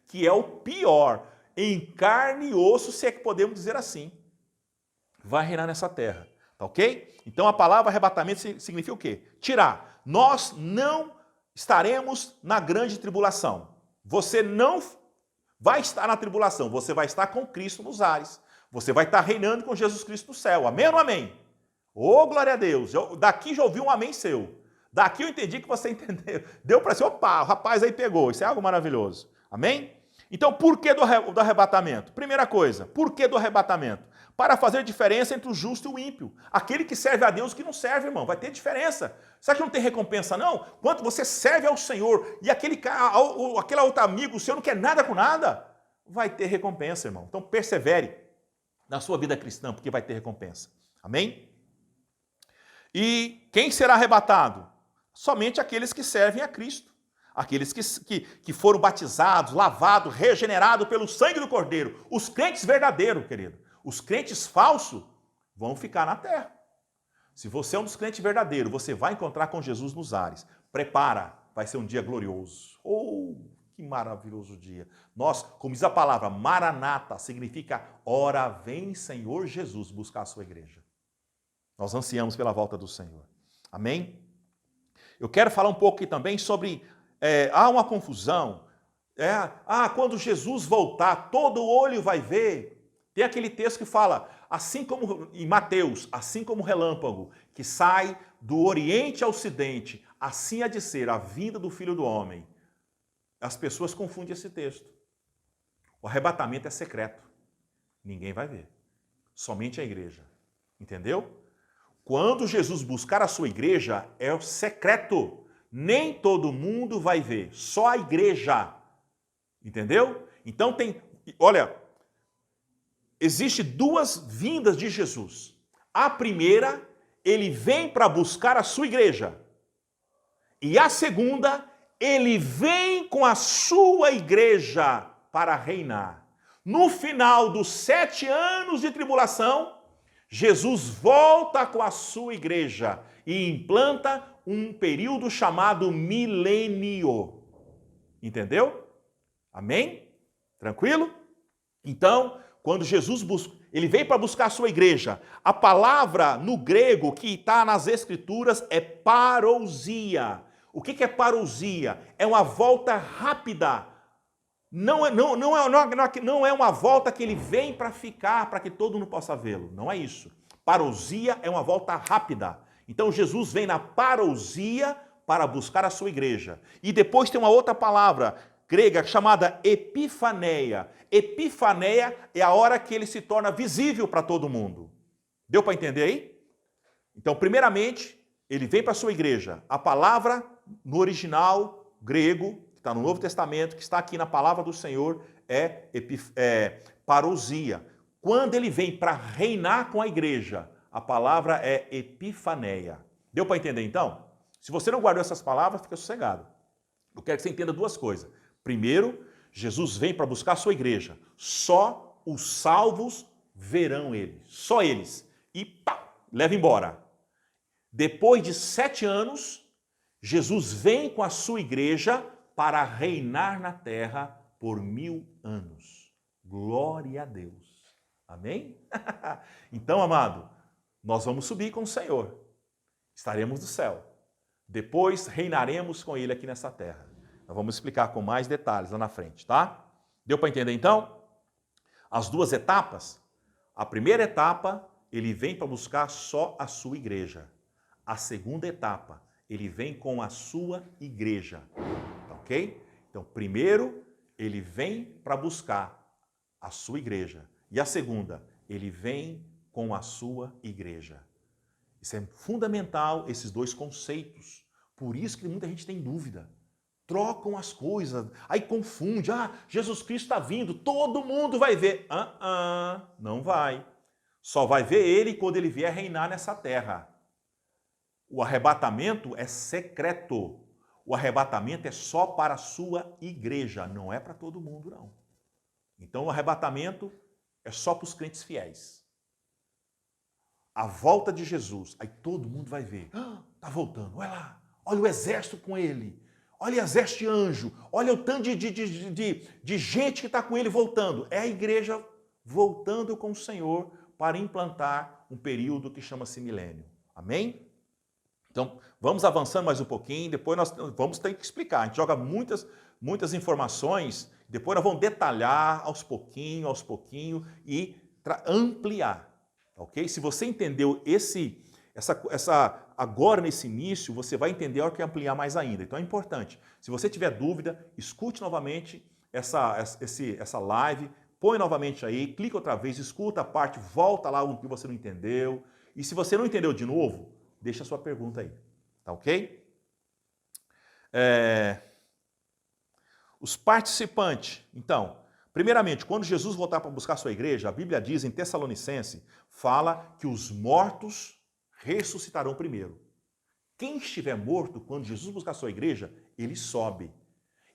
Que é o pior. Em carne e osso, se é que podemos dizer assim. Vai reinar nessa terra. Tá ok? Então, a palavra arrebatamento significa o quê? Tirar. Nós não estaremos na grande tribulação. Você não vai estar na tribulação. Você vai estar com Cristo nos ares. Você vai estar reinando com Jesus Cristo no céu. Amém ou não amém? Ô, glória a Deus. Daqui já ouvi um amém seu. Daqui eu entendi que você entendeu. Deu para ser, opa, o rapaz aí pegou. Isso é algo maravilhoso. Amém? Então, por que do arrebatamento? Primeira coisa, por que do arrebatamento? Para fazer diferença entre o justo e o ímpio. Aquele que serve a Deus e que não serve, irmão. Vai ter diferença. Será que não tem recompensa, não? Quanto você serve ao Senhor e aquele outro amigo, o Senhor não quer nada com nada, vai ter recompensa, irmão. Então, persevere na sua vida cristã, porque vai ter recompensa. Amém? E quem será arrebatado? Somente aqueles que servem a Cristo. Aqueles que foram batizados, lavados, regenerados pelo sangue do Cordeiro. Os crentes verdadeiros, querido. Os crentes falsos vão ficar na terra. Se você é um dos crentes verdadeiros, você vai encontrar com Jesus nos ares. Prepara, vai ser um dia glorioso. Oh, que maravilhoso dia. Nós, como diz a palavra, Maranata, significa ora vem Senhor Jesus buscar a sua igreja. Nós ansiamos pela volta do Senhor. Amém? Eu quero falar um pouco aqui também sobre... há uma confusão. Quando Jesus voltar, todo olho vai ver. Tem aquele texto que fala, assim como em Mateus, assim como o relâmpago, que sai do oriente ao ocidente, assim há de ser a vinda do Filho do Homem. As pessoas confundem esse texto. O arrebatamento é secreto. Ninguém vai ver. Somente a igreja. Entendeu? Quando Jesus buscar a sua igreja, é o secreto. Nem todo mundo vai ver, só a igreja. Entendeu? Então olha, existe duas vindas de Jesus. A primeira, ele vem para buscar a sua igreja. E a segunda, ele vem com a sua igreja para reinar. No final dos 7 anos de tribulação, Jesus volta com a sua igreja e implanta um período chamado milênio. Entendeu? Amém? Tranquilo? Então, quando Jesus ele veio para buscar a sua igreja, a palavra no grego que está nas escrituras é parousia. O que é parousia? É uma volta rápida. Não é uma volta que ele vem para ficar, para que todo mundo possa vê-lo. Não é isso. Parousia é uma volta rápida. Então Jesus vem na parousia para buscar a sua igreja. E depois tem uma outra palavra grega chamada epifaneia. Epifaneia é a hora que ele se torna visível para todo mundo. Deu para entender aí? Então, primeiramente, ele vem para a sua igreja. A palavra no original grego, que está no Novo Testamento, que está aqui na palavra do Senhor, é parousia. Quando ele vem para reinar com a igreja, a palavra é epifaneia. Deu para entender então? Se você não guardou essas palavras, fica sossegado. Eu quero que você entenda duas coisas. Primeiro, Jesus vem para buscar a sua igreja. Só os salvos verão ele. Só eles. E pá, leva embora. Depois de 7 anos, Jesus vem com a sua igreja para reinar na terra por 1000 anos. Glória a Deus. Amém? Então, amado, nós vamos subir com o Senhor. Estaremos no céu. Depois reinaremos com ele aqui nessa terra. Nós vamos explicar com mais detalhes lá na frente, tá? Deu para entender então? As duas etapas. A primeira etapa, ele vem para buscar só a sua igreja. A segunda etapa, ele vem com a sua igreja. Tá ok? Então, primeiro, ele vem para buscar a sua igreja. E a segunda, ele vem com a sua igreja. Isso é fundamental, esses dois conceitos. Por isso que muita gente tem dúvida. Trocam as coisas, aí confunde. Ah, Jesus Cristo está vindo, todo mundo vai ver. Não vai. Só vai ver ele quando ele vier reinar nessa terra. O arrebatamento é secreto. O arrebatamento é só para a sua igreja, não é para todo mundo, não. Então o arrebatamento é só para os crentes fiéis. A volta de Jesus, aí todo mundo vai ver. Está voltando, olha lá, olha o exército com ele. Olha o exército de anjo, olha o tanto de gente que está com ele voltando. É a igreja voltando com o Senhor para implantar um período que chama-se milênio. Amém? Então, vamos avançando mais um pouquinho, depois nós vamos ter que explicar. A gente joga muitas informações, depois nós vamos detalhar aos pouquinhos e ampliar. Ok? Se você entendeu agora nesse início, você vai entender a hora que ampliar mais ainda. Então é importante. Se você tiver dúvida, escute novamente essa live, põe novamente aí, clica outra vez, escuta a parte, volta lá o que você não entendeu. E se você não entendeu de novo, deixa a sua pergunta aí. Tá ok? Os participantes. Então, primeiramente, quando Jesus voltar para buscar a sua igreja, a Bíblia diz em Tessalonicense, fala que os mortos ressuscitarão primeiro. Quem estiver morto, quando Jesus buscar a sua igreja, ele sobe.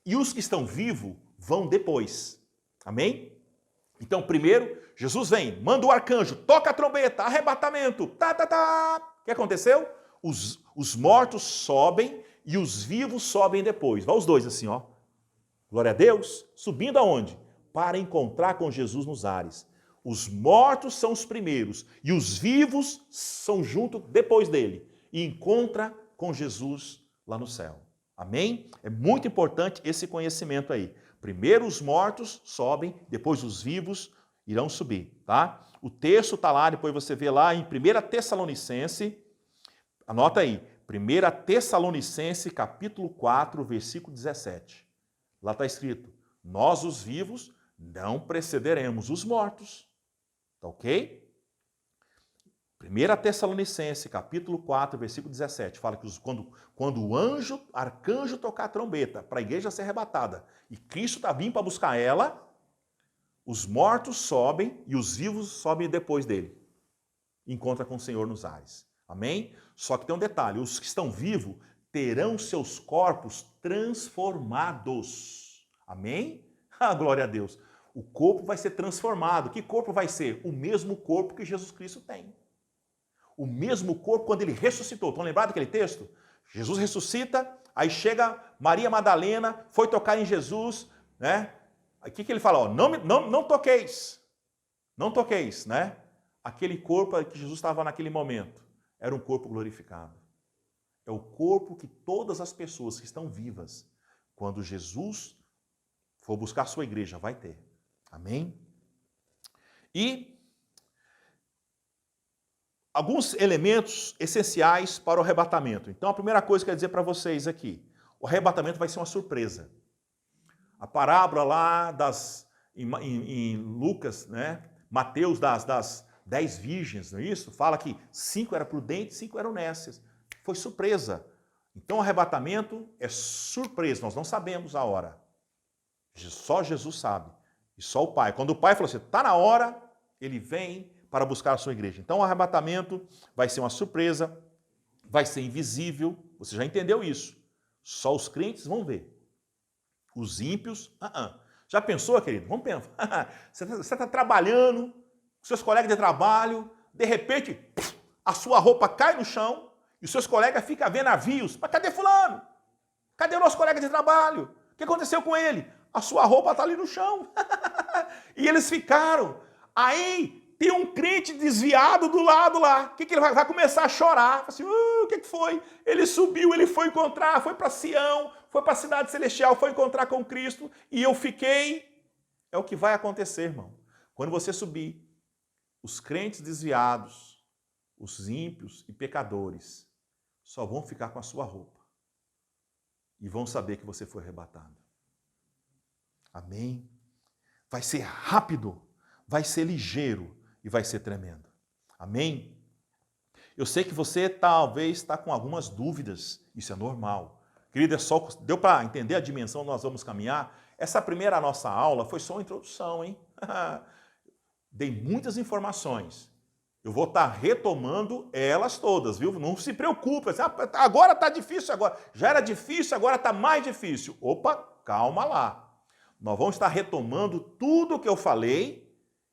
E os que estão vivos vão depois. Amém? Então, primeiro, Jesus vem, manda o arcanjo, toca a trombeta, arrebatamento, O que aconteceu? Os mortos sobem e os vivos sobem depois. Vai os dois assim, ó. Glória a Deus. Subindo aonde? Para encontrar com Jesus nos ares. Os mortos são os primeiros e os vivos são junto depois dele. E encontra com Jesus lá no céu. Amém? É muito importante esse conhecimento aí. Primeiro os mortos sobem, depois os vivos irão subir, tá? O texto está lá, depois você vê lá em 1 Tessalonicense, anota aí, 1 Tessalonicense capítulo 4, versículo 17. Lá está escrito, nós os vivos não precederemos os mortos. Tá ok? 1 Tessalonicenses, capítulo 4, versículo 17, fala que quando o arcanjo tocar a trombeta para a igreja ser arrebatada e Cristo está vindo para buscar ela, os mortos sobem e os vivos sobem depois dele. Encontra com o Senhor nos ares. Amém? Só que tem um detalhe, os que estão vivos terão seus corpos transformados. Amém? Ah, glória a Deus. O corpo vai ser transformado. Que corpo vai ser? O mesmo corpo que Jesus Cristo tem. O mesmo corpo quando ele ressuscitou. Estão lembrados daquele texto? Jesus ressuscita, aí chega Maria Madalena, foi tocar em Jesus, né? O que ele fala? Ó, não toqueis. Não toqueis, né? Aquele corpo que Jesus estava naquele momento era um corpo glorificado. É o corpo que todas as pessoas que estão vivas, quando Jesus for buscar sua igreja, vai ter. Amém? E alguns elementos essenciais para o arrebatamento. Então, a primeira coisa que eu quero dizer para vocês aqui, o arrebatamento vai ser uma surpresa. A parábola lá em Lucas, né? Mateus, das 10 virgens, não é isso? Fala que 5 eram prudentes, 5 eram nécias. Foi surpresa. Então, o arrebatamento é surpresa, nós não sabemos a hora. Só Jesus sabe. E só o Pai. Quando o Pai falou assim, está na hora, ele vem para buscar a sua igreja. Então, o arrebatamento vai ser uma surpresa, vai ser invisível. Você já entendeu isso. Só os crentes vão ver. Os ímpios, Já pensou, querido? Vamos pensar. Você está trabalhando, com seus colegas de trabalho, de repente, a sua roupa cai no chão e os seus colegas ficam vendo navios. Mas cadê fulano? Cadê o nosso colega de trabalho? O que aconteceu com ele? A sua roupa está ali no chão. E eles ficaram. Aí tem um crente desviado do lado lá. O que ele vai começar a chorar? Assim, o que foi? Ele subiu, ele foi encontrar, foi para Sião, foi para a cidade celestial, foi encontrar com Cristo e eu fiquei. É o que vai acontecer, irmão. Quando você subir, os crentes desviados, os ímpios e pecadores, só vão ficar com a sua roupa e vão saber que você foi arrebatado. Amém? Vai ser rápido, vai ser ligeiro e vai ser tremendo. Amém? Eu sei que você talvez está com algumas dúvidas, isso é normal. Querido, deu para entender a dimensão que nós vamos caminhar? Essa primeira nossa aula foi só uma introdução, hein? Dei muitas informações. Eu vou estar retomando elas todas, viu? Não se preocupe. Agora está difícil, agora. Já era difícil, agora está mais difícil. Opa, calma lá. Nós vamos estar retomando tudo o que eu falei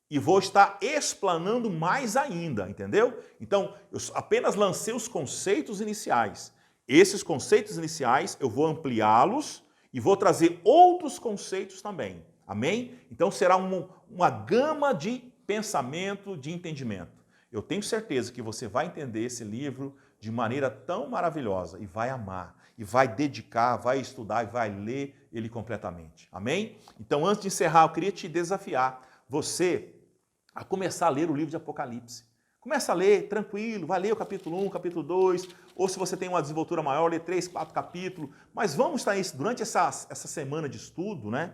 e vou estar explanando mais ainda, entendeu? Então, eu apenas lancei os conceitos iniciais. Esses conceitos iniciais eu vou ampliá-los e vou trazer outros conceitos também. Amém? Então, será uma gama de pensamento, de entendimento. Eu tenho certeza que você vai entender esse livro de maneira tão maravilhosa e vai amar, e vai dedicar, vai estudar e vai ler ele completamente. Amém? Então, antes de encerrar, eu queria te desafiar você a começar a ler o livro de Apocalipse. Começa a ler tranquilo, vai ler o capítulo 1, capítulo 2, ou se você tem uma desenvoltura maior, lê 3, 4 capítulos. Mas vamos estar isso durante essa semana de estudo, né?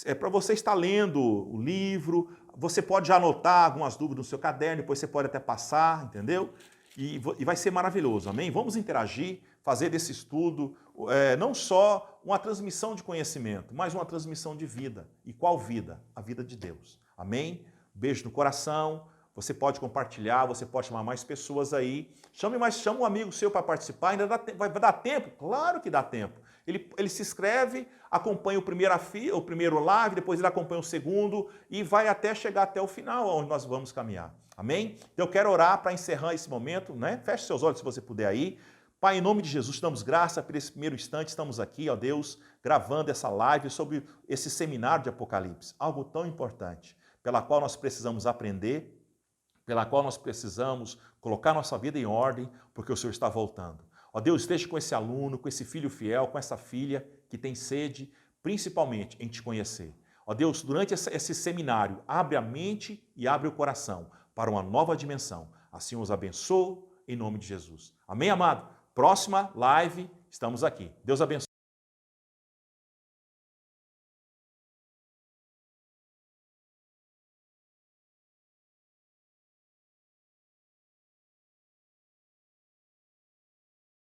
É para você estar lendo o livro, você pode já anotar algumas dúvidas no seu caderno, depois você pode até passar, entendeu? E vai ser maravilhoso, amém? Vamos interagir, fazer desse estudo não só uma transmissão de conhecimento, mas uma transmissão de vida. E qual vida? A vida de Deus, amém? Beijo no coração, você pode compartilhar, você pode chamar mais pessoas aí. Chama um amigo seu para participar, ainda vai dar tempo? Claro que dá tempo. Ele se inscreve, acompanha o primeiro live, depois ele acompanha o segundo e vai até chegar até o final, onde nós vamos caminhar. Amém? Então eu quero orar para encerrar esse momento, né? Feche seus olhos se você puder aí. Pai, em nome de Jesus, te damos graça por esse primeiro instante, estamos aqui, ó Deus, gravando essa live sobre esse seminário de Apocalipse, algo tão importante, pela qual nós precisamos aprender, pela qual nós precisamos colocar nossa vida em ordem, porque o Senhor está voltando. Ó Deus, esteja com esse aluno, com esse filho fiel, com essa filha que tem sede, principalmente em te conhecer. Ó Deus, durante esse seminário, abre a mente e abre o coração para uma nova dimensão. Assim os abençoo, em nome de Jesus. Amém, amado? Próxima live, estamos aqui. Deus abençoe.